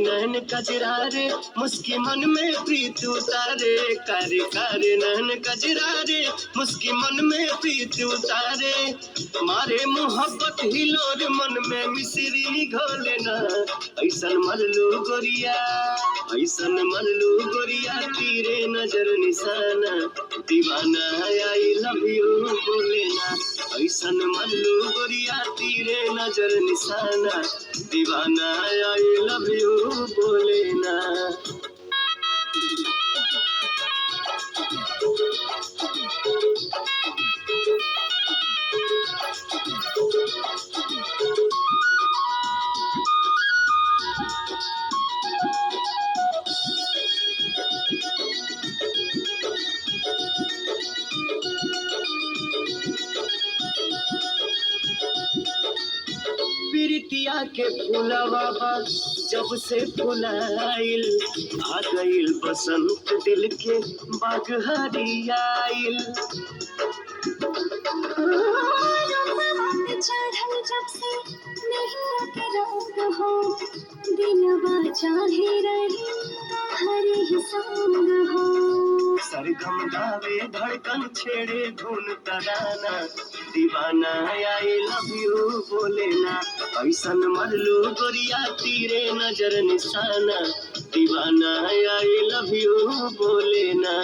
नैन कजरारे मुस्की मन में प्रीत उतारे, कारे कारे नैन कजरारे मुस्की मन में प्रीत उतारे। मारे मोहब्बत हिलोर मन में मिश्री घोले ना, ऐसन मरलू गोरिया, ऐसन मरलू गोरिया तीरे नजर निशाना, दीवाना आई लव यू बोले ना। ऐसन मरलू गोरिया तीरे नजर निशाना, दीवाना आई लव यू बोले ना। प्रीतिया के फूलवा जब से फुलाइल, आ गइल बसंत दिल के बाग हरियाइल। चढ़ल जब से नहीं के रंग हो, दिलवा चाहे रही हर ही संग हो। सरगम गावे धड़कन छेड़े धुन तराना, दीवाना आई लव यू बोले ना। ऐसन मरलू गोरिया तीरे नजर निशाना, दीवाना आई लव यू बोले ना।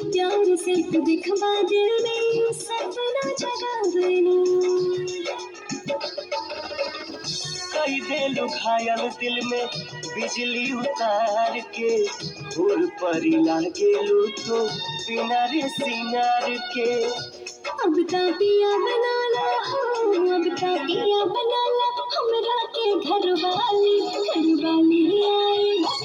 प्यार से दिखवा दिल में सपना जगावनी। कई देलू घायल दिल में बिजली उतार के, फूल परी लागेलू तो बिना रे सिंगार के। अब पिया बना ला हो, अब पिया बना ला हमरा के घर वाली आई।